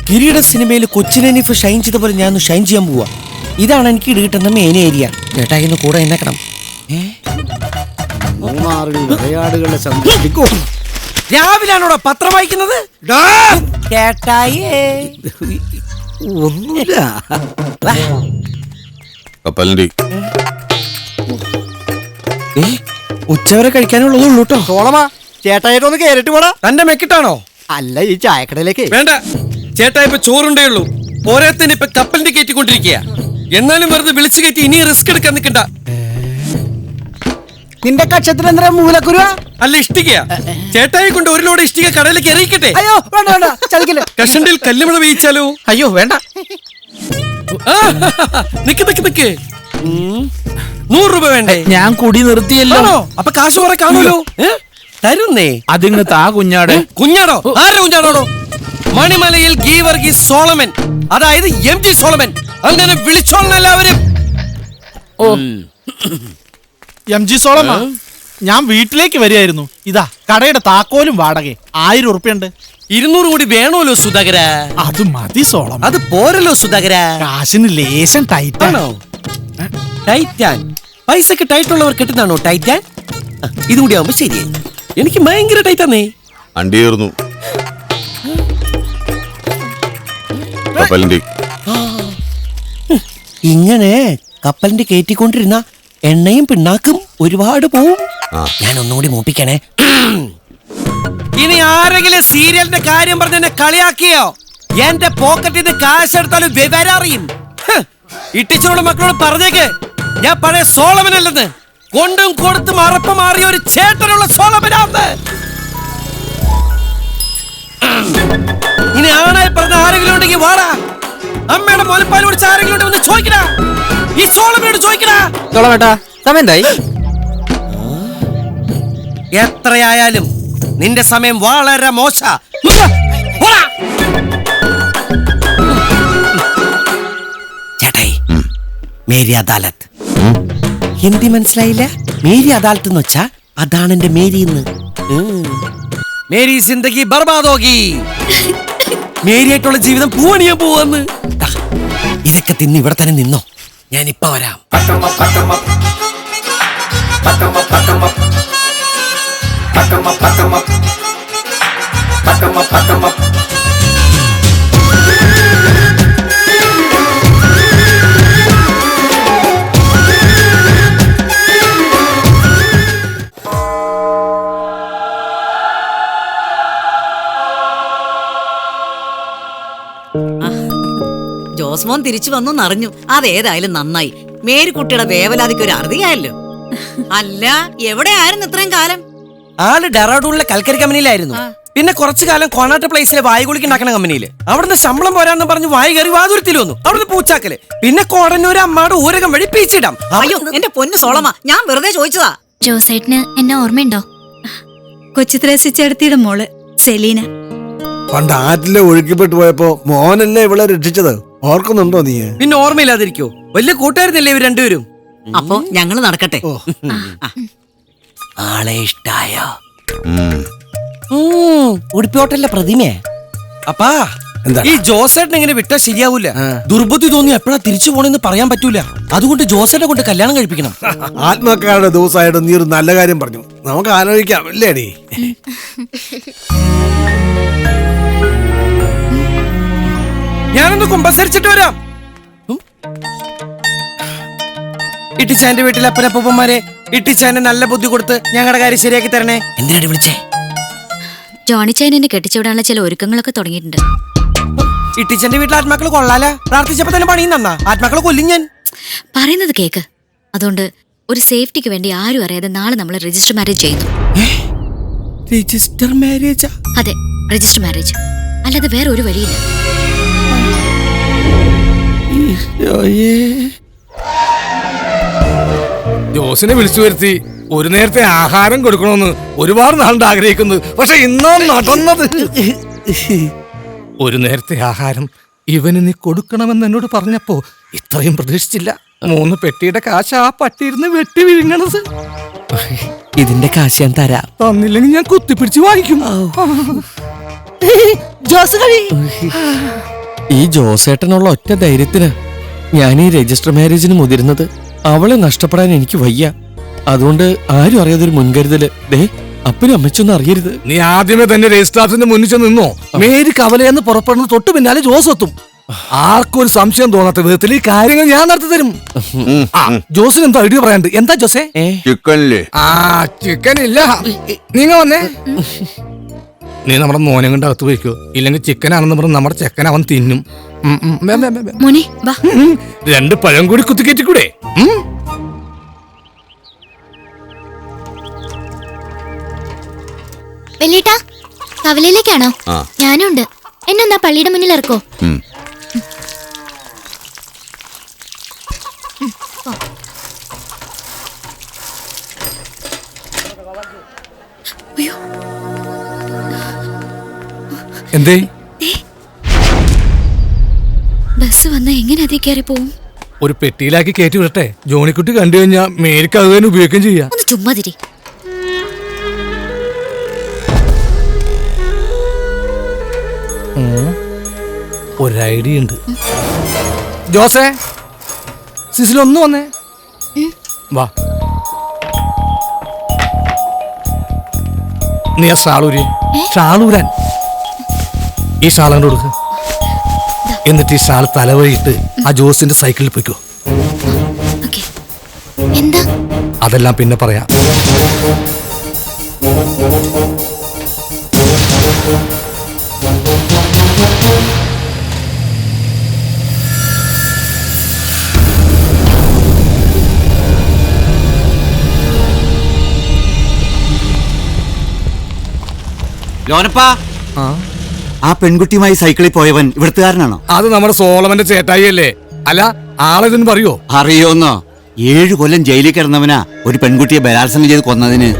കിരീട സിനിമയിൽ കൊച്ചിനീഫ് ഷൈൻ ചെയ്ത പോലെ ഞാൻ ഷൈൻ ചെയ്യാൻ പോവാ. ഇതാണ് എനിക്ക് കിട്ടുന്ന മെയിൻ ഏരിയ. ചേട്ടാ ഇന്ന് കൂടെ എഴുന്നേക്കണം. രാവിലാണോടാ പത്രം വായിക്കുന്നത്? ചേട്ടായേ ഒന്നുമില്ല. ഉച്ചവരെ കഴിക്കാനുള്ളതേ ഉള്ളൂ കേട്ടോ. സോളമാ ചേട്ടായിട്ടൊന്ന് കേറിട്ട് പോടാ. തന്റെ മെക്കിട്ടാണോ? അല്ല, ഈ ചായക്കടയിലേക്ക്. വേണ്ട, ചേട്ടാ ഇപ്പൊ ചോറുണ്ടേ ഉള്ളൂ. പോരാത്തിന് ഇപ്പൊ കപ്പലിന്റെ കയറ്റിക്കൊണ്ടിരിക്കുക. എന്നാലും വെറുതെ വിളിച്ചു കയറ്റി ഇനി റിസ്ക് എടുക്കാൻ നിൽക്കണ്ട. നിന്റെ കക്ഷത്തിൽ എന്താ മൂലക്കുരുവ? അല്ല, ഇഷ്ടികയാ. ചേട്ടായി കൊണ്ട് ഒരു ലോഡ് ഇഷ്ടിക കടയിലേക്ക് എറിയിക്കട്ടെ. അയ്യോ വേണ്ട വേണ്ട, ചതിക്കല്ലേ. കഷണ്ടിൽ കല്ലുമഴ വീയിച്ചാലോ? അയ്യോ വേണ്ട. നിക്ക് നിക്ക് നിക്ക്, 100 രൂപ വേണ്ടേ? ഞാൻ കുടി നിർത്തിയല്ലോ. അപ്പൊ കാശ് കുറെ കാണുമല്ലോ. തരുന്നേ. അതിങ്ങ് താ കുഞ്ഞാട്. കുഞ്ഞാടോ? ആരുടെ കുഞ്ഞാടോടോ? മണിമലയിൽ ഗീവർഗീസ് സോളമൻ, അതായത് MG സോളമൻ. അങ്ങനെ വിളിച്ചോളണം എല്ലാവരും. ഓ MG സോളമ, ഞാൻ വീട്ടിലേക്ക് വരികയായിരുന്നു. ഇതാ കടയുടെ താക്കോലും വാടകയും 1000 ഉറുപ്പിയുണ്ട്. 200 കൂടി വേണമല്ലോ സുധാകര. അത് മതി സോളം. അത് പോരല്ലോ സുധാകര. കാശിന് ലേശം ടൈറ്റാണോ? ടൈറ്റാൻ പൈസക്ക് ടൈറ്റുള്ളവർ കിട്ടുന്നതാണോ ടൈറ്റാൻ? ഇതുകൂടി ആവുമ്പോ ശരിയായി. എനിക്ക് ഭയങ്കര ടൈറ്റാന്നേ. അണ്ടിയേറുന്നു. ഇങ്ങനെ കപ്പലിന്റെ കയറ്റിക്കൊണ്ടിരുന്ന എണ്ണയും പിണ്ണാക്കും ഒരുപാട് പോവും. ഞാൻ ഒന്നുകൂടി മൂപ്പിക്കണേ. ഇനി ആരെങ്കിലും സീരിയലിന്റെ കാര്യം പറഞ്ഞ് എന്നെ കളിയാക്കിയോ, എന്റെ പോക്കറ്റിൽ നിന്ന് കാശ് എടുത്താലും വിവരം അറിയും. ഇട്ടിച്ചോട് മക്കളോട് പറഞ്ഞേക്ക്, ഞാൻ പഴയ സോളമനല്ലെന്ന്. കൊണ്ടും കൊടുത്തും അറപ്പ് മാറിയ ഒരു ചേട്ടനുള്ള സോളമനാന്ന്. ഇനി ആണായി പറഞ്ഞ ആരെങ്കിലും ഉണ്ടെങ്കിൽ വാടാ. അമ്മയുടെ മുലപ്പാൽ കുടിച്ച ആരെങ്കിലും ഉണ്ടെന്ന് ചോദിക്കടാ. ഈ സോളമനോട് ചോദിക്കടാ. സോളമേട്ടാ, സമയം എന്തായി? എത്രയായാലും നിന്റെ സമയം വളരെ മോശ. ചേട്ടായി, മേരി അദാലത്ത്. ഹിന്ദി മനസ്സിലായില്ല? മേരി അദാലത്ത് എന്ന് വെച്ചാ അതാണ് എന്റെ മേരി. മേരി സിന്ദഗി ബർബാദോഗി. മേരിയായിട്ടുള്ള ജീവിതം പൂവണിയാൻ പോവാന്ന്. ഇതൊക്കെ തിന്ന് ഇവിടെ തന്നെ നിന്നോ, ഞാനിപ്പ വരാം. ജോസ്മോൻ തിരിച്ചു വന്നു അറിഞ്ഞു. അതേതായാലും നന്നായി. മേരിക്കുട്ടിയുടെ വേവലാതിക്ക് ഒരു അറുതിയായല്ലോ. അല്ല, എവിടെയായിരുന്നു ഇത്രയും കാലം? ആള് ഡെറാഡൂണിലെ കൽക്കരി കമ്പനിയിലായിരുന്നു. പിന്നെ കുറച്ചു കാലം കോണാട്ട് പ്ലേസിലെ വായുകുളിക്ക് ഉണ്ടാക്കുന്ന കമ്പനിയില്. അവിടുന്ന് ശമ്പളം പോരാന്ന് പറഞ്ഞ് വായു കയറി വാതുരത്തിൽ വന്നു. അവിടുന്ന് പൂച്ചാക്കല്. പിന്നെ കോടന്നൂര് അമ്മാട് ഊരകം വഴി പീച്ചിടാം. അയ്യോ എന്റെ പൊന്നു സോളമ, ഞാൻ വെറുതെ ചോദിച്ചതാ. ജോസേട്ടന് എന്നെ ഓർമ്മയുണ്ടോ? കൊച്ചു ത്രേസിച്ചേടത്തിയുടെ മോള് സെലീന. പണ്ട് ആറ്റിലെ ഒഴുക്കിപ്പെട്ടു പോയപ്പോ മോനല്ലേ ഇവളെ രക്ഷിച്ചത്, ഓർക്കുന്നുണ്ടോ നീ? പിന്നെ ഓർമ്മയില്ലാതിരിക്കോ? വലിയ കൂട്ടുകാരനല്ലേ ഇവർ രണ്ടുപേരും. അപ്പൊ ഞങ്ങള് നടക്കട്ടെ. ആളെ ഇഷ്ടായോ? ഉടുപ്പിയോട്ടല്ലേ പ്രതിമേ? അപ്പാ, ഈ ജോസേട്ടൻ ഇങ്ങനെ വിട്ടാ ശരിയാവൂല. ദുർബുദ്ധി തോന്നി എപ്പോഴാ തിരിച്ചു പോണെന്ന് പറയാൻ പറ്റൂല. അതുകൊണ്ട് ജോസേട്ടനെ കൊണ്ട് കല്യാണം കഴിപ്പിക്കണം. ആത്മക്കാരുടെ ദിവസമായിട്ട് നീ ഒരു നല്ല കാര്യം പറഞ്ഞു. നമുക്ക് ആലോചിക്കാം, അല്ലേടി? ഞാനൊന്ന് കുമ്പസരിച്ചിട്ട് വരാം. ഇട്ടിച്ചാന്റെ വീട്ടിലെ അപ്പനപ്പന്മാരെ ഇട്ടിച്ചാന്റെ നല്ല ബുദ്ധി കൊടുത്ത് ഞങ്ങളുടെ കാര്യം ശരിയാക്കി തരണേ. എന്തിനാണ് വിളിച്ചേ? ജോണിച്ചായനെ കെട്ടിച്ചുവിടാനുള്ള ചില ഒരുക്കങ്ങളൊക്കെ തുടങ്ങിയിട്ടുണ്ട്. ഇട്ടിച്ചാന്റെ വീട്ടിലെ ആത്മാക്കൾ കൊള്ളാല. പ്രാർത്ഥിച്ചപ്പോ തന്നെ പണിയും തന്നാ. ആത്മാക്കളെ കൊല്ലും ഞാൻ. പറയുന്നത് കേക്ക്. അതുകൊണ്ട് ഒരു സേഫ്റ്റിക്ക് വേണ്ടി ആരും അറിയാതെ നാളെ നമ്മൾ രജിസ്റ്റർ മാരേജ് ചെയ്യുന്നു. Register marriage? അതെ, രജിസ്റ്റർ മാരേജ്. അല്ലാതെ വേറെ ഒരു വഴിയില്ല. ജോസിനെ വിളിച്ചു വരുത്തി ഒരു നേരത്തെ ആഹാരം കൊടുക്കണമെന്ന് ഒരുപാട് നാളുണ്ട് ആഗ്രഹിക്കുന്നത്. പക്ഷെ ഇന്നോ നടന്നത്. ഒരു നേരത്തെ ആഹാരം ഇവന് നീ കൊടുക്കണമെന്ന് എന്നോട് പറഞ്ഞപ്പോ ഇത്രയും പ്രതീക്ഷിച്ചില്ല. 3 പെട്ടിയുടെ കാശ് ആ പട്ടിയിരുന്ന് വെട്ടി വിഴുങ്ങണത്. ഇതിന്റെ കാശ് ഞാൻ തരാം. തന്നില്ലെങ്കിൽ ഞാൻ കുത്തിപ്പിടിച്ച് വാങ്ങിക്കും. ജോസ് കഴി ഈ ജോസേട്ടനുള്ള ഒറ്റ ധൈര്യത്തിന് ഞാൻ ഈ രജിസ്റ്റർ മാരേജിന് മുതിരുന്നത്. അവളെ നഷ്ടപ്പെടാൻ എനിക്ക് വയ്യ. അതുകൊണ്ട് ആരും അറിയാതൊരു മുൻകരുതല്. ദേ, അപ്പനും അമ്മച്ചൊന്നും അറിയരുത്. നീ ആദ്യമേ തന്നെ രജിസ്ട്രാറിന്റെ മുന്നിൽ ചെന്ന് നിന്നോ. മേരി കവലയെന്ന് പുറപ്പെടുന്ന തൊട്ടു പിന്നാലെ ജോസ് എത്തും. ആർക്കും ഒരു സംശയം തോന്നാത്ത വിധത്തിൽ ഈ കാര്യങ്ങൾ ഞാൻ നടത്തി തരും. ജോസിന് എന്തോ ഐഡിയ പറയാണ്ട്. എന്താ ജോസേ? ചിക്കനില്ലേ? ചിക്കൻ ഇല്ല. നീങ്ങ വന്നേ. നീ നമ്മുടെ മോനെ കൊണ്ട് അകത്ത് പോയിക്കോ. ഇല്ലെങ്കിൽ ചിക്കനാണെന്ന് പറഞ്ഞ് നമ്മുടെ ചെക്കൻ അവൻ തിന്നും. മോനെ വാ. 2 പഴം കൂടി കുത്തിക്കേറ്റിക്കൂടെ? വെല്ലേട്ടാ, കവലയിലേക്കാണോ? ഞാനും ഉണ്ട്. എന്നെന്താ പള്ളിയുടെ മുന്നിൽ ഇറക്കോ? എന്തേ? ബസ് വന്നാ എങ്ങനെ അതേ കയറി പോവും? ഒരു പെട്ടിയിലാക്കി കയറ്റി വിടട്ടെ. ജോണിക്കുട്ടി കണ്ടു കഴിഞ്ഞാ മേരിക്ക് അത് തന്നെ ഉപയോഗിക്കുകയും ചെയ്യാം. ഒന്ന് ചുമ്മാതിരി. ഒരു ഐഡിയ ഉണ്ട്. ജോസേ, സിസിലൊന്നു വന്നേ. വാ. നീ ആ ഷാളൂരാൻ ഈ ഷാള് കൊടുക്ക. എന്നിട്ട് ഈ ഷാൾ തലവഴിയിട്ട് ആ ജോസിന്റെ സൈക്കിളിൽ പോയിക്കോ. എന്താ? അതെല്ലാം പിന്നെ പറയാം. ലോനപ്പാ, ആ പെൺകുട്ടിയുമായി സൈക്കിളിൽ പോയവൻ ഇവിടുത്തുകാരനാണോ? അത് നമ്മുടെ സോളമന്റെ ചേട്ടായി അല്ലേ? അല്ല, ആളെന്ന് പറയോ? അറിയോന്നോ? 7 കൊല്ലം ജയിലിൽ കിടന്നവനാ ഒരു പെൺകുട്ടിയെ ബലാത്സംഗം ചെയ്ത് കൊന്നതിന്.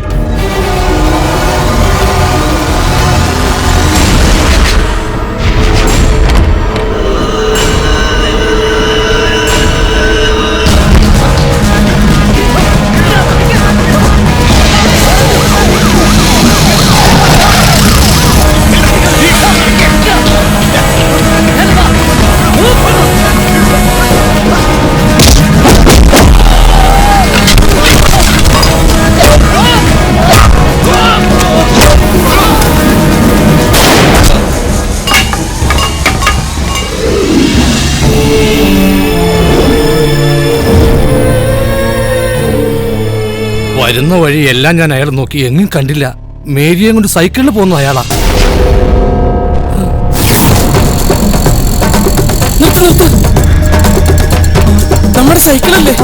വരുന്ന വഴി എല്ലാം ഞാൻ അയാൾ നോക്കി, എങ്ങും കണ്ടില്ല. മേരിയെ കൊണ്ട് സൈക്കിളിൽ പോകുന്നു അയാളാ. നമ്മുടെ സൈക്കിളല്ലേ?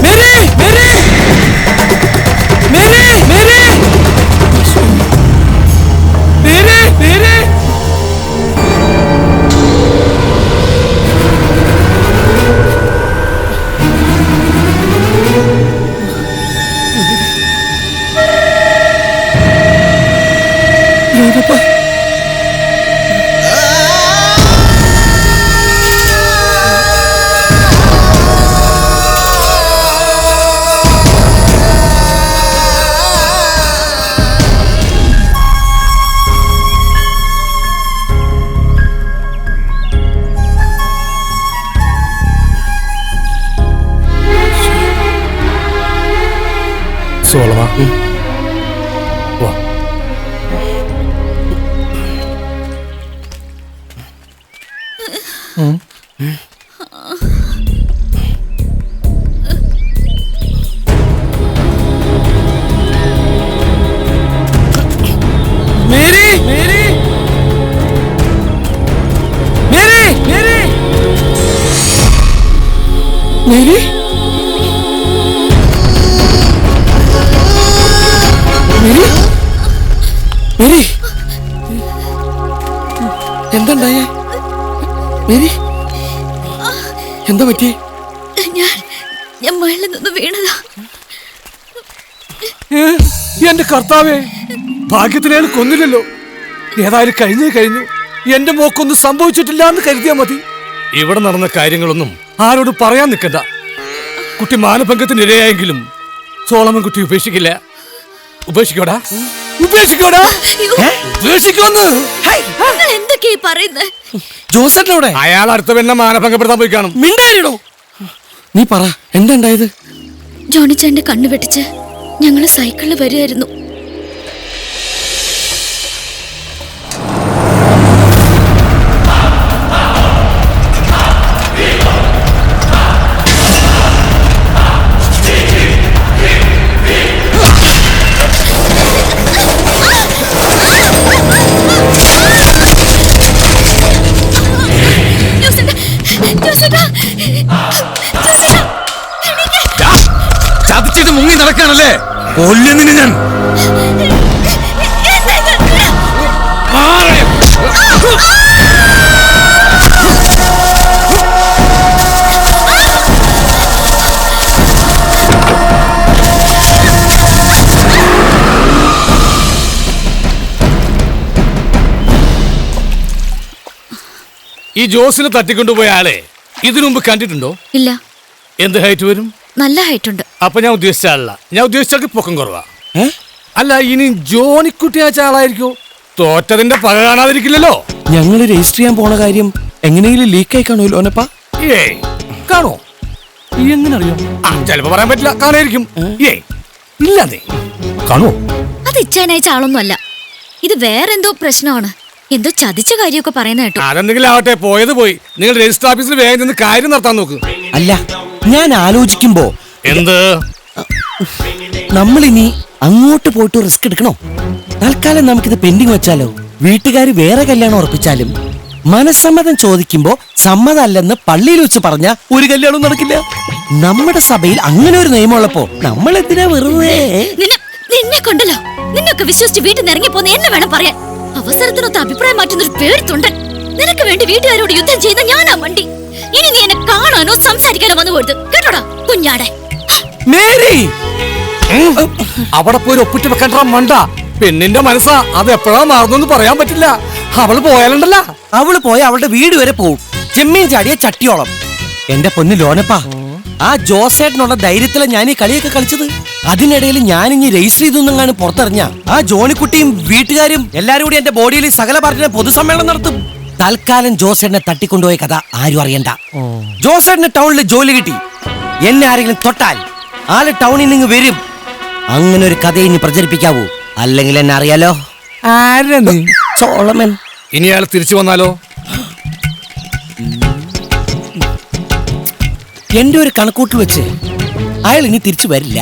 Mary, Mary, Mary, Mary, Mary, Mary. സോളമ, വാ. Mary, Mary, Mary, Mary, Mary, Mary, Mary, എന്താണ്ടായേ? മേരി, എന്താ പറ്റി? ഞാൻ മഴയിൽ നിന്ന് വീണതാ. എന്റെ കർത്താവേ, ഭാഗ്യത്തിനെ കൊന്നില്ലല്ലോ. ഏതായാലും കഴിഞ്ഞു. എന്റെ മോക്കൊന്നും സംഭവിച്ചിട്ടില്ല എന്ന് കരുതിയാ മതി. ഇവിടെ നടന്ന കാര്യങ്ങളൊന്നും ആരോടും പറയാൻ നിൽക്കണ്ട. കുട്ടി മാനഭംഗത്തിന് ഇരയായെങ്കിലും സോളമൻ കുട്ടി ഉപേക്ഷിക്കില്ല. ഉപേക്ഷിക്കോടാ. ഉപേക്ഷിക്കോടാ, ഉപേക്ഷിക്കോന്ന്. നിങ്ങൾ എന്തൊക്കെയാ പറയുന്നത്? ജോസേട്ടനോടെ അയാൾ അടുത്ത പെണ്ണെ മാനഭംഗപ്പെടുത്താൻ പോയി കാണും. മിണ്ടാരിടോ. നീ പറ, എന്താ ഉണ്ടായത്? ജോണിച്ചാന്റെ കണ്ണു വെട്ടിച്ച് ഞങ്ങള് സൈക്കിളിൽ വരുമായിരുന്നു. ചതിച്ചിട്ട് മുങ്ങി നടക്കാണല്ലേ? കൊല്ലുന്നിന് ഞാൻ. മാറ്. ഈ ജോസിനെ തട്ടിക്കൊണ്ടുപോയ ആളെ ഇതിനു മുമ്പ് കണ്ടിട്ടുണ്ടോ? ഇല്ല. എന്ത് ഹൈറ്റ് വരും? നല്ല ഹൈറ്റ് ഉണ്ട്. അപ്പൊ ഞാൻ ഉദ്ദേശിച്ച ആളല്ല. ഞാൻ ഉദ്ദേശിച്ചാൽ പൊക്കം കുറവാ. അല്ല, ഇനി ജോണിക്കുട്ടി അയച്ച ആളായിരിക്കോ? തോറ്റതിന്റെ പക കാണാതിരിക്കില്ലല്ലോ. ഞങ്ങള് രജിസ്റ്റർ ചെയ്യാൻ പോണ കാര്യം എങ്ങനെയെങ്കിലും ലീക്കായി കാണുമല്ലോ ലോനപ്പാ. ഏയ്, കാണോ? എങ്ങനെ അറിയാം? ചിലപ്പോ പറയാൻ പറ്റില്ല, കാണായിരിക്കും. ഏയ് ഇല്ലാതെ കാണോ? അത് ഇച്ഛനയച്ച ആളൊന്നും അല്ല. ഇത് വേറെന്തോ പ്രശ്നമാണ്. എന്തോ ചതിച്ച കാര്യമൊക്കെ പറയുന്ന കേട്ടോ. അതെന്തെങ്കിലും ആവട്ടെ, പോയത് പോയി. നിങ്ങൾ രജിസ്റ്റർ ഓഫീസിൽ വേഗം നിന്ന് കാര്യം നടത്താൻ നോക്ക്. അല്ല, ഞാൻ ആലോചിക്കുമ്പോ എന്ത്? നമ്മളിനി അങ്ങോട്ട് പോയിട്ട് റിസ്ക് എടുക്കണോ? തൽക്കാലം നമുക്കിത് പെൻഡിങ് വെച്ചാലോ? വീട്ടുകാർ വേറെ കല്യാണം ഉറപ്പിച്ചാലും മനസ്സമ്മതം ചോദിക്കുമ്പോ സമ്മതമല്ലെന്ന് പള്ളിയിൽ വെച്ച് പറഞ്ഞ ഒരു കല്യാണം നടക്കില്ല. നമ്മുടെ സഭയിൽ അങ്ങനെ ഒരു നിയമമുള്ളപ്പോ നമ്മൾ എന്തിനാ വെറുതെ? നിന്നെ കൊണ്ടല്ലോ, നിന്നൊക്കെ വിശ്വസിച്ച് വീട്ടിൽ നിന്ന് ഇറങ്ങി പോന്ന് എന്നെ വേണം പറയാൻ. അവസരത്തിനൊത്ത് അഭിപ്രായം മാറ്റുന്നൊരു പേടിത്തൊണ്ടൻ. നിനക്ക് വേണ്ടി വീട്ടുകാരോട് യുദ്ധം ചെയ്യുന്ന ഞാനാ വണ്ടി. ഇനി നീ എന്നെ കാണാനോ സംസാരിക്കാനോ വന്നു പോയത് കേട്ടോടാ കുഞ്ഞാടെ. മേരി, അവിടെ പോയി ഒപ്പിട്ട് വെക്കണ്ട മണ്ട. പെണ്ണിന്റെ മനസ്സാ, അത് എപ്പോഴാ മാറുന്നു പറയാൻ പറ്റില്ല. അവള് പോയാലുണ്ടല്ല, അവള് പോയ അവളുടെ വീട് വരെ പോവും. ചെമ്മീൻ ചാടിയ ചട്ടിയോളം. എന്റെ പൊന്ന് ലോനപ്പാ, ആ ജോസേട്ടനുള്ള ധൈര്യത്തിലാണ് ഞാൻ ഈ കളിയൊക്കെ കളിച്ചത്. അതിനിടയിൽ ഞാൻ ഇനി രജിസ്റ്റർ ചെയ്തൊന്നെങ്ങാണ് പുറത്തിറങ്ങ ആ ജോണിക്കുട്ടിയും വീട്ടുകാരും എല്ലാരും കൂടി എന്റെ ബോഡിയിൽ സകല പാർട്ടിയുടെ പൊതുസമ്മേളനം നടത്തും. തൽക്കാലം ജോസേട്ടനെ തട്ടിക്കൊണ്ടുപോയ കഥ ആരും അറിയണ്ട. ജോസേട്ടന് ടൗണിൽ ജോലി കിട്ടി. എന്നെ ആരെങ്കിലും തൊട്ടാൽ ആള് ടൗണിൽ നിന്ന് വരും. അങ്ങനെ ഒരു കഥ ഇനി പ്രചരിപ്പിക്കാവൂ, അല്ലെങ്കിൽ എന്നെ അറിയാലോ. സോളമൻ. ഇനി അയാൾ തിരിച്ചു വന്നാലോ? എന്റെ ഒരു കണക്കൂട്ട് വെച്ച് അയാൾ ഇനി തിരിച്ചു വരില്ല.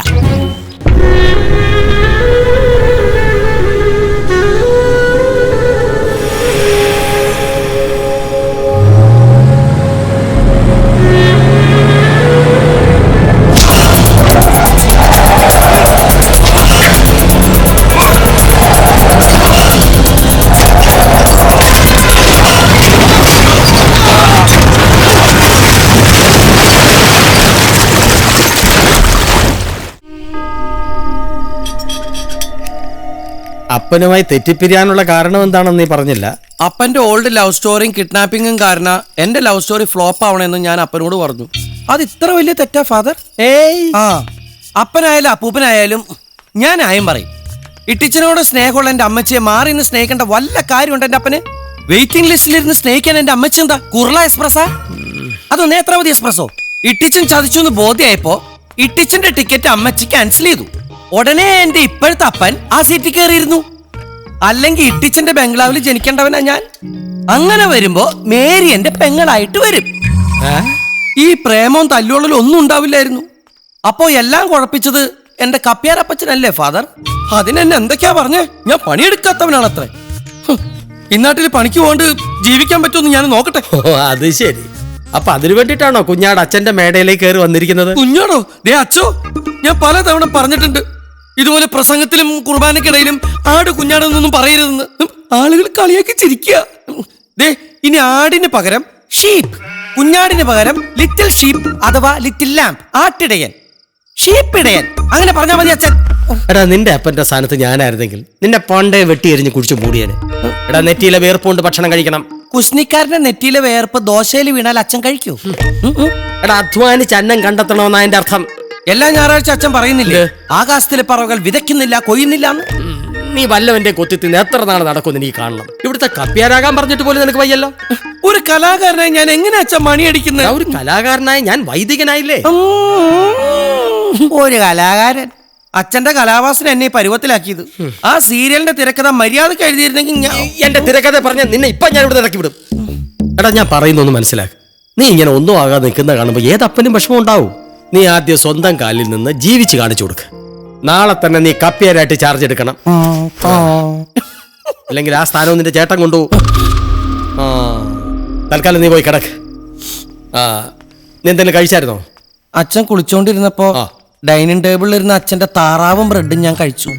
അപ്പനുമായി തെറ്റിപ്പിരിയാനുള്ള കാരണം എന്താണെന്ന് നീ പറഞ്ഞില്ല. അപ്പന്റെ ഓൾഡ് ലവ് സ്റ്റോറിയും കിഡ്നാപ്പിംഗും കാരണം എന്റെ ലവ് സ്റ്റോറി ഫ്ലോപ്പ് ആവണമെന്ന് ഞാൻ അപ്പനോട് പറഞ്ഞു. അത് ഇത്ര വലിയ തെറ്റാ ഫാദർ? ആ, അപ്പനായാലും അപ്പൂപ്പനായാലും ഞാൻ ആയും പറയും. ഇട്ടിച്ചനോട് സ്നേഹമുള്ള എന്റെ അമ്മച്ചിയെ മാറി ഇന്ന് സ്നേഹിക്കേണ്ട വല്ല കാര്യമുണ്ട് എന്റെ അപ്പന്? വെയിറ്റിംഗ് ലിസ്റ്റിലിരുന്ന് സ്നേഹിക്കാൻ എന്റെ അമ്മച്ചി എന്താ കുർള എക്സ്പ്രസ്സാ? അതോ നേത്രാവതി എക്സ്പ്രസ്സോ? ഇട്ടിച്ചൻ ചതിച്ചു എന്ന് ബോധ്യമായപ്പോ ഇട്ടിച്ചന്റെ ടിക്കറ്റ് അമ്മച്ചി ക്യാൻസൽ ചെയ്തു. ഉടനെ എന്റെ ഇപ്പോഴത്തെ അപ്പൻ ആ സീറ്റിൽ കയറിയിരുന്നു. അല്ലെങ്കിൽ ഇട്ടിച്ചന്റെ ബംഗ്ലാവിൽ ജനിക്കേണ്ടവനാ ഞാൻ. അങ്ങനെ വരുമ്പോ മേരി എന്റെ പെങ്ങളായിട്ട് വരും. ഈ പ്രേമവും തല്ലുകൊള്ളലും ഒന്നും ഉണ്ടാവില്ലായിരുന്നു. അപ്പോ എല്ലാം കുഴപ്പിച്ചത് എന്റെ കപ്പ്യാരപ്പച്ചനല്ലേ ഫാദർ? അതിനെന്നെ എന്തൊക്കെയാ പറഞ്ഞേ? ഞാൻ പണിയെടുക്കാത്തവനാണത്രേ. ഇന്നാട്ടിൽ പണിക്ക് പോണ്ട് ജീവിക്കാൻ പറ്റുമെന്ന് ഞാൻ നോക്കട്ടെ. അത് ശരി. അപ്പൊ അതിനു വേണ്ടിട്ടാണോ കുഞ്ഞാട് അച്ഛന്റെ മേടയിലേക്ക് കയറി വന്നിരിക്കുന്നത്? കുഞ്ഞാടോ? ദേ അച്ചോ, ഞാൻ പല തവണ പറഞ്ഞിട്ടുണ്ട് ഇതുപോലെ പ്രസംഗത്തിലും കുർബാനക്കിടയിലും ആട് കുഞ്ഞാടെന്നൊന്നും പറയരുതെന്ന്. ആളുകൾ കളിയാക്കി ചിരിക്കുക. ദേ, ഇനി ആടിന് പകരം ഷീപ്പ്, കുഞ്ഞാടിന് പകരം ലിറ്റിൽ ഷീപ്പ് അഥവാ ലിറ്റിൽ ലാംപ്, ആട്ടിടയൻ, ഷീപ്പിടയൻ, അങ്ങനെ പറഞ്ഞാൽ മതി അച്ഛൻ. എടാ, നിന്റെ അപ്പന്റെ സ്ഥാനത്ത് ഞാനായിരുന്നെങ്കിൽ നിന്നെ പണ്ടേ വെട്ടി എറിഞ്ഞ് കുടിച്ചു മൂടിയേനെ. എടാ, നെറ്റിയിലെ വേർപ്പുകൊണ്ട് ഭക്ഷണം കഴിക്കണം. കുസ്നിക്കാരന്റെ നെറ്റിയിലെ വേർപ്പ് ദോശയിൽ വീണാൽ അച്ഛൻ കഴിക്കൂ? എടാ, അധ്വാനിച്ച് അന്നം കണ്ടെത്തണമെന്നാ അതിന്റെ അർത്ഥം. എല്ലാ ഞായറാഴ്ച അച്ഛൻ പറയുന്നില്ലേ ആകാശത്തിലെ പറവകൾ വിതയ്ക്കുന്നില്ല കൊയ്യുന്നില്ല എന്ന്? നീ വല്ലവന്റെ കൊത്തി തിന്ന് എത്ര നാൾ നടക്കുമെന്ന് നീ കാണണം. ഇവിടുത്തെ കപ്പ്യാരാകാൻ പറഞ്ഞിട്ട് പോലും നിനക്ക് വയ്യല്ലോ. ഒരു കലാകാരനായി ഞാൻ എങ്ങനെ അച്ഛൻ മണിയടിക്കുന്നത്? ഒരു കലാകാരനായ ഞാൻ വൈദികനായില്ലേ? ഒരു കലാകാരൻ. അച്ഛന്റെ കലാവാസന എന്നെ ഈ പരുവത്തിലാക്കിയത്. ആ സീരിയലിന്റെ തിരക്കഥ മര്യാദക്ക് എഴുതിയിരുന്നെങ്കിൽ ഞാൻ എന്റെ തിരക്കഥ പറഞ്ഞ നിന്നെ ഇപ്പൊ ഞാൻ ഇവിടെ ഇറക്കി വിടും. എടാ, ഞാൻ പറയുന്നൊന്ന് മനസ്സിലാക്ക്. നീ ഇങ്ങനെ ഒന്നും ആകാതെ നിൽക്കുന്ന കാണുമ്പോ ഏതപ്പനും വിഷമം ഉണ്ടാവും. നീ ആദ്യം സ്വന്തം കാലിൽ നിന്ന് ജീവിച്ച് കാണിച്ചു കൊടുക്ക്. നാളെ തന്നെ നീ കപ്പ്യാരായിട്ട് ചാർജ് എടുക്കണം. അല്ലെങ്കിൽ ആ സ്ഥാനവും നിന്റെ ചേട്ടൻ കൊണ്ടുപോകും. തൽക്കാലം നീ പോയി കിടക്ക്. നീ എന്തെങ്കിലും കഴിച്ചായിരുന്നോ? അച്ഛൻ കുളിച്ചോണ്ടിരുന്നപ്പോ ഡൈനിങ് ടേബിളിൽ ഇരുന്ന അച്ഛന്റെ താറാവും ബ്രെഡും ഞാൻ കഴിച്ചു.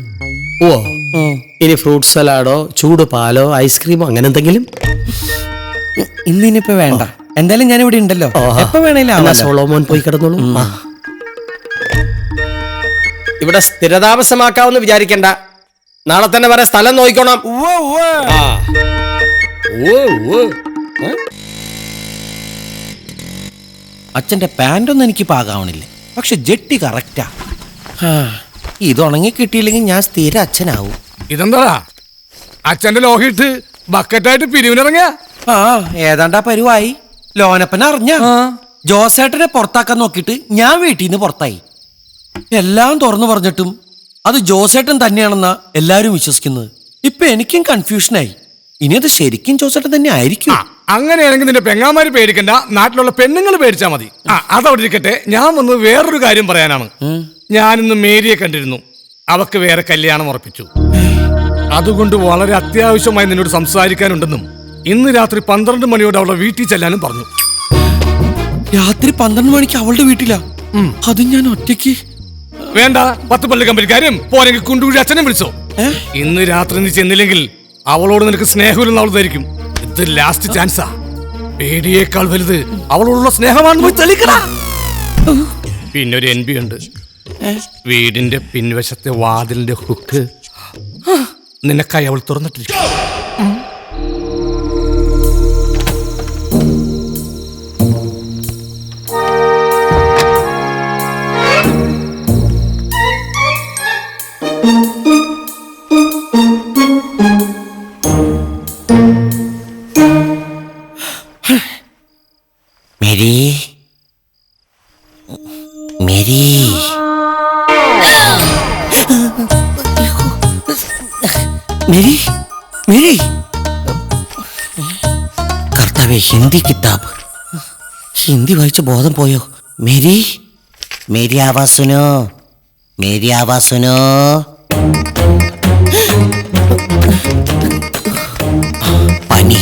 ഓ, ഇനി ഫ്രൂട്ട് സലാഡോ ചൂട് പാലോ ഐസ്ക്രീമോ അങ്ങനെ എന്തെങ്കിലും? ഇന്നിനിപ്പോ വേണ്ട. എന്തായാലും ഞാൻ ഇവിടെ ഉണ്ടല്ലോ, എപ്പോ വേണേലും. സോളോമോൻ പോയി കിടന്നോളൂ. ഇവിടെ സ്ഥിരതാമസമാക്കാവെന്ന് വിചാരിക്കണ്ട. നാളെ തന്നെ വരെ സ്ഥലം നോക്കണം. അച്ഛന്റെ പാൻറ്റൊന്നും എനിക്ക് പാകാവണില്ല, പക്ഷെ ജെട്ടി കറക്റ്റാ. ഇത് ഉണങ്ങി കിട്ടിയില്ലെങ്കിൽ ഞാൻ സ്ഥിര അച്ഛനാവും. ഇതെന്താ അച്ഛന്റെ ലോഹിട്ട് ബക്കറ്റായിട്ട് പിരിവിനിറങ്ങിയ? ഏതാണ്ടാ പരുവായി. ലോനപ്പന അറിഞ്ഞ ജോസേട്ടനെ പുറത്താക്കാൻ നോക്കിയിട്ട് ഞാൻ വീട്ടിൽ നിന്ന് പുറത്തായി. എല്ലാം തുറന്നു പറഞ്ഞിട്ടും അത് ജോസേട്ടൻ തന്നെയാണെന്നാ എല്ലാരും വിശ്വസിക്കുന്നത്. ഇപ്പൊ എനിക്കും കൺഫ്യൂഷനായി. ഇനി അത് ശരിക്കും ജോസേട്ടൻ തന്നെ ആയിരിക്കും. അങ്ങനെയാണെങ്കിൽ നിന്റെ പെങ്ങാമാര് പേടിക്കണ്ട, നാട്ടിലുള്ള പെണ്ണുങ്ങൾ പേടിച്ചാ മതി. അതവിടെ ഇരിക്കട്ടെ. ഞാൻ വന്ന് വേറൊരു കാര്യം പറയാനാണ്. ഞാനിന്ന് മേരിയെ കണ്ടിരുന്നു. അവക്ക് വേറെ കല്യാണം ഉറപ്പിച്ചു. അതുകൊണ്ട് വളരെ അത്യാവശ്യമായി നിന്നോട് സംസാരിക്കാനുണ്ടെന്നും ഇന്ന് രാത്രി 12 മണിയോടെ അവളുടെ വീട്ടിൽ ചെല്ലാനും പറഞ്ഞു. രാത്രി 12 മണിക്ക് അവളുടെ വീട്ടിലാ? അത് ഞാൻ ഒറ്റയ്ക്ക്? വേണ്ട, 10 പള്ളി കമ്പനിക്കാരും പോരെങ്കിൽ കുണ്ടുകുഴി അച്ഛനെ വിളിച്ചോ. ഇന്ന് രാത്രി നീ ചെന്നില്ലെങ്കിൽ അവളോട് നിനക്ക് സ്നേഹമില്ലെന്ന് അവൾ ധരിക്കും. ഇത് ലാസ്റ്റ് ചാൻസാ. പേടിയേക്കാൾ വലുത് അവളോടുള്ള സ്നേഹമാണെന്ന് പോയി തെളിക്കടാ. പിന്നെ ഒരു NB ഉണ്ട്. വീടിന്റെ പിൻവശത്തെ വാതിലിന്റെ ഹുക്ക് നിനക്കായി അവൾ തുറന്നിട്ടിരിക്കും. Mary, Mary, Mary, Mary. കർത്താവേ, ഹിന്ദി കിതാബ്. ഹിന്ദി വായിച്ച ബോധം പോയോ? മേരി, മേരി ആവാസ് സുനോ, മേരി ആവാസ് സുനോ. പനി.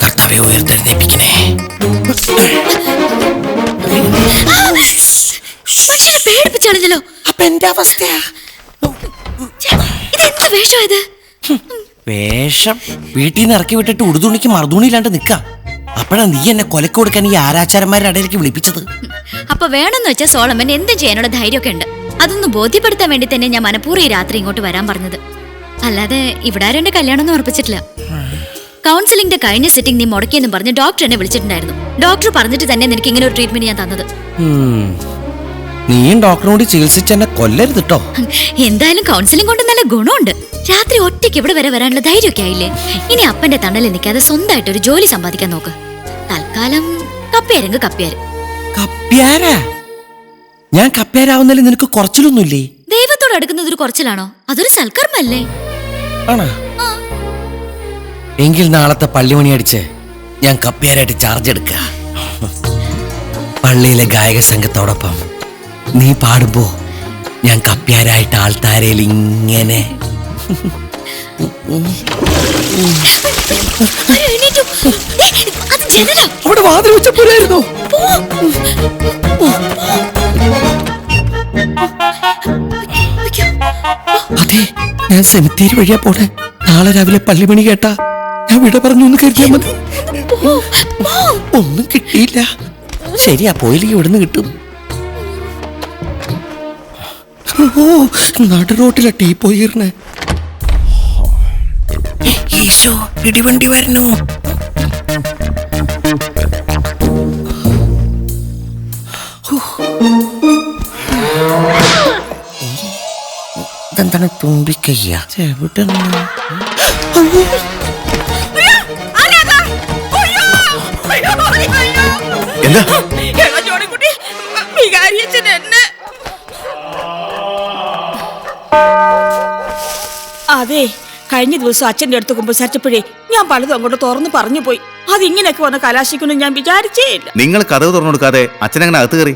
കർത്താവെ, ഉയർത്തെഴുന്നേൽപ്പിക്കണേ. പേടിപ്പിച്ചാണല്ലോ. അപ്പൊ എന്റെ അവസ്ഥയാ. ഇതെന്ത് വേഷം ഇത്? വേഷം വീട്ടിൽ നിന്ന് ഇറക്കി വിട്ടിട്ട് ഉടുതുണിക്ക് മറുതുണിയില്ലാണ്ട് നിക്കാം. അപ്പഴാ നീ എന്നെ കൊലക്ക് കൊടുക്കാൻ ഈ ആരാച്ചാരന്മാരുടെ ഇടയിലേക്ക് വിളിപ്പിച്ചത്. അപ്പൊ വേണമെന്ന് വെച്ചാൽ സോളമൻ എന്തും ചെയ്യാനുള്ള ധൈര്യമൊക്കെ ഉണ്ട്. അതൊന്ന് ബോധ്യപ്പെടുത്താൻ വേണ്ടി തന്നെ ഞാൻ മനഃപൂർവ്വം ഈ രാത്രി ഇങ്ങോട്ട് വരാൻ പറഞ്ഞത്. അല്ലാതെ ഇവിടെ ആരും എന്റെ കല്യാണം ഒന്നും ഉറപ്പിച്ചിട്ടില്ല. കൗൺസിലിംഗിന്റെ കഴിഞ്ഞ സിറ്റിംഗ് നീ മുടക്കിയെന്ന് പറഞ്ഞ് ഡോക്ടർ എന്നെ വിളിച്ചിട്ടുണ്ടായിരുന്നു. ഡോക്ടർ പറഞ്ഞിട്ട് തന്നെ നിനക്ക് ഇങ്ങനെ ഒരു ട്രീറ്റ്മെന്റ് ഞാൻ തന്നത്. നീയും ഡോക്ടറിനോട് ചികിത്സിച്ച് എന്നെ കൊല്ലരുത് കേട്ടോ. എന്തായാലും കൗൺസിലിംഗ് കൊണ്ട് നല്ല ഗുണമുണ്ട്. രാത്രി ഒറ്റയ്ക്ക് ഇവിടെ വരെ വരാനുള്ള ധൈര്യമൊക്കെ ആയില്ലേ? ഇനി അപ്പന്റെ തണലിൽ നിൽക്കാതെ സ്വന്തമായിട്ട് ഒരു ജോലി സമ്പാദിക്കാൻ നോക്ക്. തൽക്കാലം കപ്പ്യാരെങ്കിൽ കപ്പ്യാര്. കപ്പ്യാരാ? ഞാൻ കപ്പ്യാരാവുന്നതിൽ നിനക്ക് കുറച്ചിലൊന്നുമില്ലേ? ദൈവത്തോട് അടുക്കുന്നത് ഒരു കുറച്ചിലാണോ? അതൊരു സൽക്കർമ്മല്ലേ? ആണോ? എങ്കിൽ നാളത്തെ പള്ളിമണി അടിച്ച് ഞാൻ കപ്പ്യാരായിട്ട് ചാർജ് എടുക്ക. പള്ളിയിലെ ഗായക സംഘത്തോടൊപ്പം നീ പാടുമ്പോ ഞാൻ കപ്പ്യാരായിട്ട് ആൾത്താരയിൽ ഇങ്ങനെ. അവിടെ വാതിൽ വെച്ച പോലായിരുന്നോ? അതെ, ഞാൻ സെമിത്തേരി വഴിയാ പോണേ. നാളെ രാവിലെ പള്ളിമണി കേട്ടാ ഞാൻ വിട പറഞ്ഞു ഒന്ന് കരുതിയാ മതി. ഒന്നും കിട്ടിയില്ല. ശരിയാ, പോയില്ലെങ്കിൽ ഇവിടുന്ന് കിട്ടും. ഓ, നടു റോട്ടിലെ ടീ പോയിരുന്നേ. ഈശോ, ഇടിവണ്ടി വരണോ? ഇതെന്താണ് തുമ്പിക്കയ്യ ചെവിട്ട എന്താ അതെ, കഴിഞ്ഞ ദിവസം അച്ഛന്റെ അടുത്ത് കുമ്പസാരിച്ചപ്പോഴേ ഞാൻ പലതും അങ്ങോട്ട് തുറന്നു പറഞ്ഞു പോയി. അതിങ്ങനെയൊക്കെ വന്ന് കലാശിക്കുന്നു ഞാൻ വിചാരിച്ചേ ഇല്ല. നിങ്ങൾ കഥവ് തുറന്നു കൊടുക്കാതെ അച്ഛനങ്ങനെ അകത്ത് കയറി?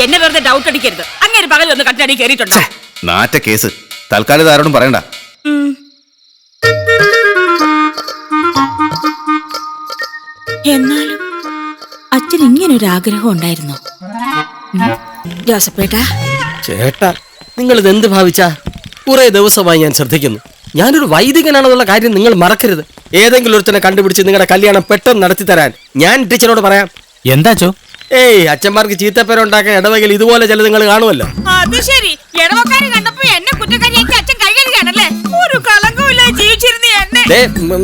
എന്നെ വെറുതെ ഡൗട്ട് അടിക്കരുത്. അങ്ങനെ പകൽ വന്ന് കട്ടടി കയറിയിട്ടുണ്ടോ? നാറ്റ കേസ്. തൽക്കാലം ഇത് ആരോടും പറയണ്ട. എന്നാലും അച്ഛൻ ഇങ്ങനൊരു ആഗ്രഹം ഉണ്ടായിരുന്നു. ജോസഫേട്ടാ, ചേട്ടാ, നിങ്ങൾ ഇത് എന്ത് ഭാവിച്ചാ? കുറെ ദിവസമായി ഞാൻ ശ്രദ്ധിക്കുന്നു. ഞാനൊരു വൈദികനാണെന്നുള്ള കാര്യം നിങ്ങൾ മറക്കരുത്. ഏതെങ്കിലും ഒരുത്തനെ കണ്ടുപിടിച്ച് നിങ്ങളുടെ കല്യാണം പെട്ടെന്ന് നടത്തി തരാൻ ഞാൻ ടീച്ചറോട് പറയാം. എന്താച്ചോ? ഏയ്, അച്ഛന്മാർക്ക് ചീത്തപ്പേരുണ്ടാക്കാൻ ഇടവകയിൽ ഇതുപോലെ ചില നിങ്ങൾ കാണുമല്ലോ. അത് ശരി. ഇടവക്കാരി കണ്ടപ്പോ എന്നെ കുറ്റക്കാരിയാക്കി അച്ഛൻ കൈകഴുകാണല്ലേ? ഒരു കളങ്കമില്ല ജീവിച്ചിരുന്ന എന്നെ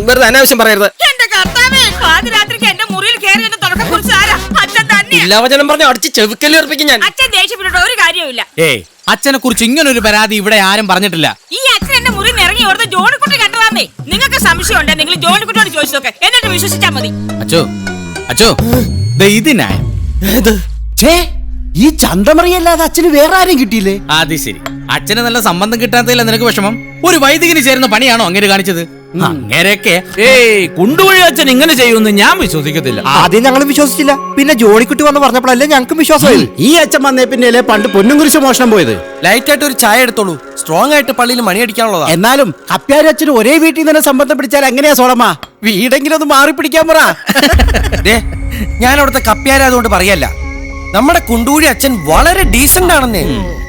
വെറുതെ അനാവശ്യം പറയരുത്. എന്റെ കർത്താവേ, പാതിരാത്രിക്ക് എന്റെ മുറിയിൽ കയറി എന്നെ തുടക്കം കുറിച്ച് ആരാ? അച്ഛൻ തന്നെ. എല്ലാ വചനം പറഞ്ഞ് അടിച്ച് ചെവുക്കല്ലി ഉറപ്പിക്കും ഞാൻ. അച്ഛൻ ദേഷ്യപ്പെട്ടിട്ട് ഒരു കാര്യമില്ല. ഏയ്, അച്ഛനെ കുറിച്ച് ഇങ്ങനൊരു പരാതി ഇവിടെ ആരും പറഞ്ഞിട്ടില്ല. ഈ അച്ഛൻ എന്റെ മുറിയിൽ ഇറങ്ങി ഓർത്ത് ജോണിക്കുട്ടി കണ്ടതാന്നേ. നിങ്ങൾക്ക് സംശയം ഉണ്ടേ നിങ്ങൾ ജോണിക്കുട്ടിയോട് ചോദിച്ചതൊക്കെ എന്നിട്ട് വിശ്വസിച്ചാ മതി. അച്ചോ, അച്ചോ, ദേ ഇതിനായ ഈ ചന്തമറിയല്ലാതെ അച്ഛന് വേറെ ആരും കിട്ടിയില്ലേ? അത് ശരി. അച്ഛന് നല്ല സംബന്ധം കിട്ടാത്തതില്ല നിനക്ക് വിഷമം? ഒരു വൈദികന് ചേരുന്ന പണിയാണോ അങ്ങനെ കാണിച്ചത്? അങ്ങനെയൊക്കെ കുണ്ടുവഴി അച്ഛൻ ഇങ്ങനെ ചെയ്യുമെന്ന് ഞാൻ വിശ്വസിക്കത്തില്ല. ആദ്യം ഞങ്ങൾ വിശ്വസിച്ചില്ല. പിന്നെ ജോണിക്കുട്ടി വന്ന് പറഞ്ഞപ്പോഴല്ലേ ഞങ്ങൾക്ക് വിശ്വാസമായി. ഈ അച്ഛൻ വന്നേ പിന്നെയല്ലേ പണ്ട് പൊന്നും കുരിശ് മോഷണം പോയത്. ലൈറ്റ് ആയിട്ട് ഒരു ചായ എടുത്തോളൂ. സ്ട്രോങ് ആയിട്ട് പള്ളിയിൽ മണിയടിക്കാനുള്ളതാ. എന്നാലും കപ്പ്യാരി അച്ഛന് ഒരേ വീട്ടിൽ നിന്ന് സംബന്ധം പിടിച്ചാൽ എങ്ങനെയാ സോളമ്മ? വീടെങ്കിലും ഒന്ന് മാറി പിടിക്കാൻ പറ. ഞാൻ അവിടുത്തെ കപ്പ്യാരായതുകൊണ്ട് പറയല്ല, നമ്മുടെ കുണ്ടൂഴി അച്ഛൻ വളരെ ഡീസന്റ് ആണെന്നേ.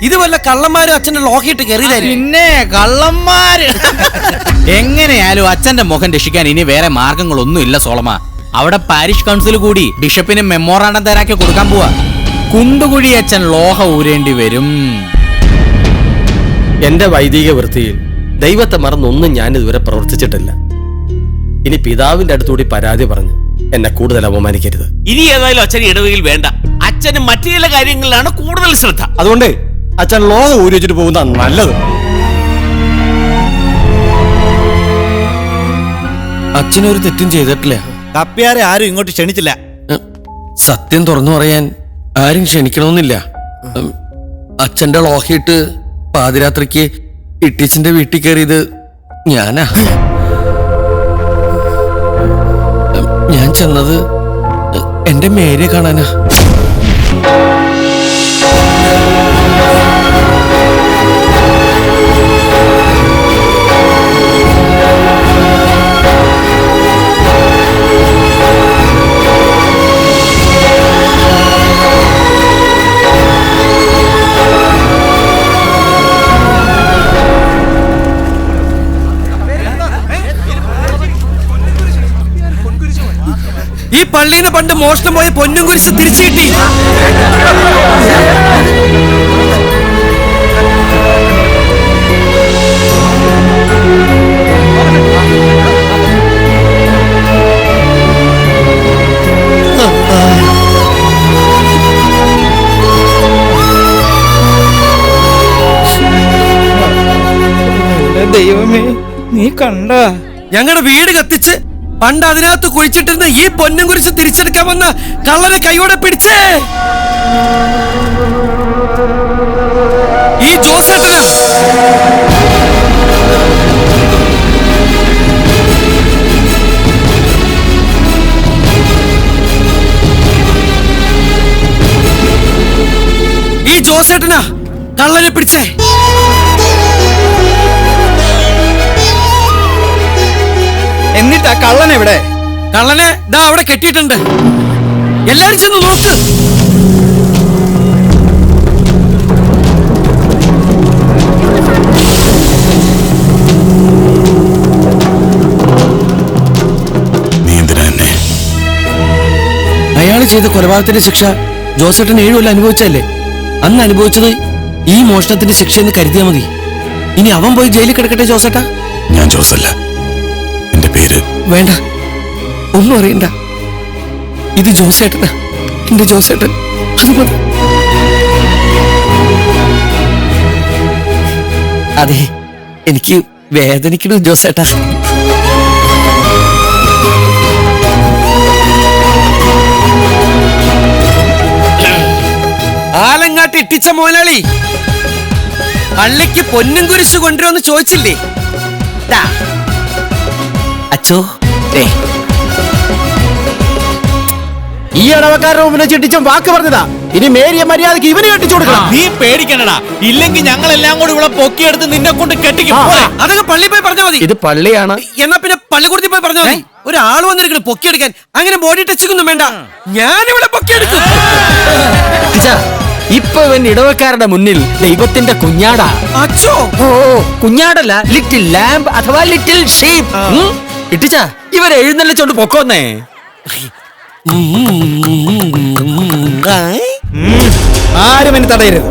ഇത് വല്ല കള്ളന്മാരും അച്ഛനെ ലോക്കിയിട്ട് കയറിയതായിരുന്നു. പിന്നെ കള്ളന്മാര് എങ്ങനെയാലും അച്ഛന്റെ മുഖം രക്ഷിക്കാൻ ഇനി വേറെ മാർഗങ്ങളൊന്നും ഇല്ല സോളമ. അവിടെ പാരിഷ് കൗൺസിൽ കൂടി ബിഷപ്പിന് മെമ്മോറാണ്ടം തയ്യാറാക്കി കൊടുക്കാൻ പോവാ. കുണ്ടുകുഴി അച്ഛൻ ലോഹ ഊരേണ്ടി വരും. എന്റെ വൈദിക വൃത്തിയിൽ ദൈവത്തെ മറന്നൊന്നും ഞാൻ ഇതുവരെ പ്രവർത്തിച്ചിട്ടില്ല. ഇനി പിതാവിന്റെ അടുത്തുകൂടി പരാതി പറഞ്ഞ് എന്നെ കൂടുതൽ അപമാനിക്കരുത്. ഇനി ഏതായാലും അച്ഛൻ ഇടവകയിൽ വേണ്ട. അച്ഛന് മറ്റു ചില കാര്യങ്ങളിലാണ് കൂടുതൽ ശ്രദ്ധ. അതുകൊണ്ട് അച്ഛൻ ലോഹ ഊരി വെച്ചിട്ട് പോകുന്ന നല്ലത്. അച്ഛനൊരു തെറ്റും ചെയ്തിട്ടില്ല. കപ്പ്യാരെ ആരും ഇങ്ങോട്ട് ക്ഷണിച്ചില്ല. സത്യം തുറന്നു പറയാൻ ആരും ക്ഷണിക്കണമെന്നില്ല. അച്ഛന്റെ ലോഹയിട്ട് പാതിരാത്രിക്ക് ഇട്ടീച്ചിന്റെ വീട്ടിൽ കയറിയത് ഞാനാ. ഞാൻ ചെന്നത് എന്റെ മേരെ കാണാനാ. ഈ പള്ളിന്ന് പണ്ട് മോഷണം പോയ പൊന്നും കുരിശ് തിരിച്ചു കിട്ടി. ദൈവമേ, നീ കണ്ട ഞങ്ങളുടെ വീട് കത്തിച്ച് പണ്ട് അതിനകത്ത് കുഴിച്ചിട്ടിരുന്ന ഈ പൊന്നും കുരിശ് തിരിച്ചെടുക്കാൻ വന്ന കള്ളനെ കൈയോടെ പിടിച്ചേ. ഈ ജോസേട്ടനാ. ഈ ജോസേട്ടനാ കള്ളനെ പിടിച്ചേ. എന്നിട്ടാ കള്ളൻ എവിടെ? കള്ളനെ ദാ അവിടെ കെട്ടിയിട്ടുണ്ട്. എല്ലാരും ചെന്ന് നോക്ക്. അയാൾ ചെയ്ത കൊലപാതകത്തിന്റെ ശിക്ഷ ജോസേട്ടൻ 7 കൊല്ലം അനുഭവിച്ചല്ലേ? അന്ന് അനുഭവിച്ചത് ഈ മോഷണത്തിന്റെ ശിക്ഷയെന്ന് കരുതിയാ മതി. ഇനി അവൻ പോയി ജയിലിൽ കിടക്കട്ടെ. ജോസേട്ടാ, ഞാൻ ജോസല്ല, എന്റെ പേര്. വേണ്ട, ഒന്നും അറിയണ്ട. ഇത് ജോസേട്ടനാ, എന്റെ ജോസേട്ടൻ. അത് മതി. അതെ, എനിക്ക് വേദനിക്കണു ജോസേട്ടാ. ആലങ്ങാട്ട് ഇട്ടിച്ച മോനാളി പള്ളിക്ക് പൊന്നും കുരിശ് കൊണ്ടുവരുമെന്ന് ചോദിച്ചില്ലേ? ദാ. അച്ചോ ഈ ഇടവക്കാരുടെ മുമ്പിനെ ചിട്ടിച്ചും വാക്ക് പറഞ്ഞതാ. ഇനി മേരിയ മര്യാദക്ക് ഇവന് കെട്ടിച്ചു കൊടുക്കണം. നീ പേടിക്കണ്ടടാ, ഇല്ലെങ്കിൽ ഞങ്ങൾ എല്ലാം കൂടി ഇവിടെ പൊക്കിയെടുത്ത് നിന്നെ കൊണ്ട് കെട്ടിക്കും. അതങ്ങ് പള്ളി പോയി പറഞ്ഞാ മതി. ഇത് പള്ളിയാണ്. എന്നാ പിന്നെ പള്ളിക്കൂടത്തിൽ പോയി പറഞ്ഞാ മതി. ഒരാൾ വന്നിരിക്കണം പൊക്കിയെടുക്കാൻ. അങ്ങനെ ബോഡി ടച്ചിങ് ഒന്നും വേണ്ട, ഞാനിവിടെ പൊക്കിയെടുക്കും. ഇപ്പൊ ഇവൻ ഇടവക്കാരുടെ മുന്നിൽ ദൈവത്തിന്റെ കുഞ്ഞാടാ. അച്ചോ ഓ കുഞ്ഞാടല്ല, ലിറ്റിൽ ലാംബ് അഥവാ ലിറ്റിൽ ഷീപ്പ്. ഇട്ടിച്ച ഇവരെ എഴുന്നള്ളിച്ചോണ്ട് പൊക്കോന്നേ. ആയി. ആരും എന്നെ തടയരുത്.